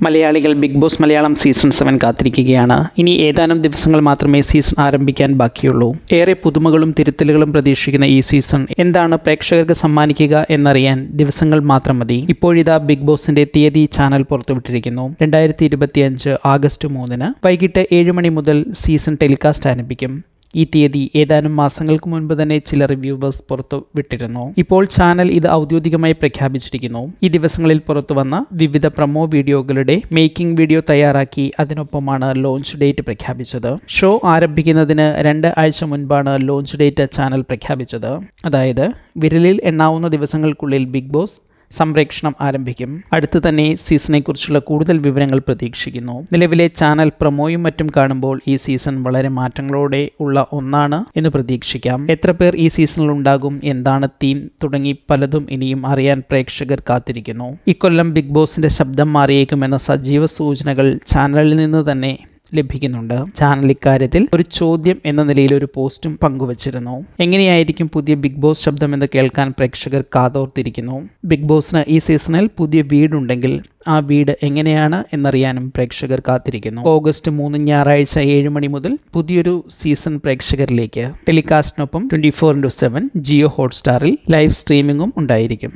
മലയാളികൾ big boss Malayalam season 7 കാത്തിരിക്കുകയാണ്. ഇനി ഏതാനും ദിവസങ്ങൾ മാത്രമേ സീസൺ ആരംഭിക്കാൻ ബാക്കിയുള്ളൂ. ഏറെ പുതുമകളും തിരുത്തലുകളും പ്രതീക്ഷിക്കുന്ന ഈ സീസൺ എന്താണ് പ്രേക്ഷകർക്ക് സമ്മാനിക്കുക എന്നറിയാൻ ദിവസങ്ങൾ മാത്രം മതി. ഇപ്പോഴിതാ ബിഗ് ബോസിന്റെ തീയതി ചാനൽ പുറത്തുവിട്ടിരിക്കുന്നു. 2025 ആഗസ്റ്റ് 3 വൈകിട്ട് 7 മണി മുതൽ സീസൺ ടെലികാസ്റ്റ് ആരംഭിക്കും. ഈ തീയതി ഏതാനും മാസങ്ങൾക്ക് മുൻപ് തന്നെ ചില റിവ്യൂവേഴ്സ് പുറത്തു വിട്ടിരുന്നു. ഇപ്പോൾ ചാനൽ ഇത് ഔദ്യോഗികമായി പ്രഖ്യാപിച്ചിരിക്കുന്നു. ഈ ദിവസങ്ങളിൽ പുറത്തു വന്ന വിവിധ പ്രൊമോ വീഡിയോകളുടെ മേക്കിംഗ് വീഡിയോ തയ്യാറാക്കി അതിനൊപ്പമാണ് ലോഞ്ച് ഡേറ്റ് പ്രഖ്യാപിച്ചത്. ഷോ ആരംഭിക്കുന്നതിന് 2 ആഴ്ച മുൻപാണ് ലോഞ്ച് ഡേറ്റ് ചാനൽ പ്രഖ്യാപിച്ചത്. അതായത് വിരലിൽ എണ്ണാവുന്ന ദിവസങ്ങൾക്കുള്ളിൽ ബിഗ് ബോസ് സംപ്രേക്ഷണം ആരംഭിക്കും. അടുത്ത് തന്നെ സീസണെ കുറിച്ചുള്ള കൂടുതൽ വിവരങ്ങൾ പ്രതീക്ഷിക്കുന്നു. നിലവിലെ ചാനൽ പ്രൊമോയും മറ്റും കാണുമ്പോൾ ഈ സീസൺ വളരെ മാറ്റങ്ങളോടെ ഉള്ള ഒന്നാണ് എന്ന് പ്രതീക്ഷിക്കാം. എത്ര പേർ ഈ സീസണിൽ ഉണ്ടാകും, എന്താണ് തീം തുടങ്ങി പലതും ഇനിയും അറിയാൻ പ്രേക്ഷകർ കാത്തിരിക്കുന്നു. ഇക്കൊല്ലം ബിഗ് ബോസിന്റെ ശബ്ദം മാറിയേക്കുമെന്ന സജീവ സൂചനകൾ ചാനലിൽ നിന്ന് തന്നെ ലഭിക്കുന്നുണ്ട്. ചാനൽ ഇക്കാര്യത്തിൽ ഒരു ചോദ്യം എന്ന നിലയിൽ ഒരു പോസ്റ്റും പങ്കുവച്ചിരുന്നു. എങ്ങനെയായിരിക്കും പുതിയ ബിഗ് ബോസ് ശബ്ദം എന്ന് കേൾക്കാൻ പ്രേക്ഷകർ കാതോർത്തിരിക്കുന്നു. ബിഗ് ബോസിന് ഈ സീസണിൽ പുതിയ വീടുണ്ടെങ്കിൽ ആ വീട് എങ്ങനെയാണ് എന്നറിയാനും പ്രേക്ഷകർ കാത്തിരിക്കുന്നു. ഓഗസ്റ്റ് 3 ഞായറാഴ്ച 7 മണി മുതൽ പുതിയൊരു സീസൺ പ്രേക്ഷകരിലേക്ക്. ടെലികാസ്റ്റിനൊപ്പം 24/7 ജിയോ ഹോട്ട്സ്റ്റാറിൽ ലൈവ് സ്ട്രീമിംഗും ഉണ്ടായിരിക്കും.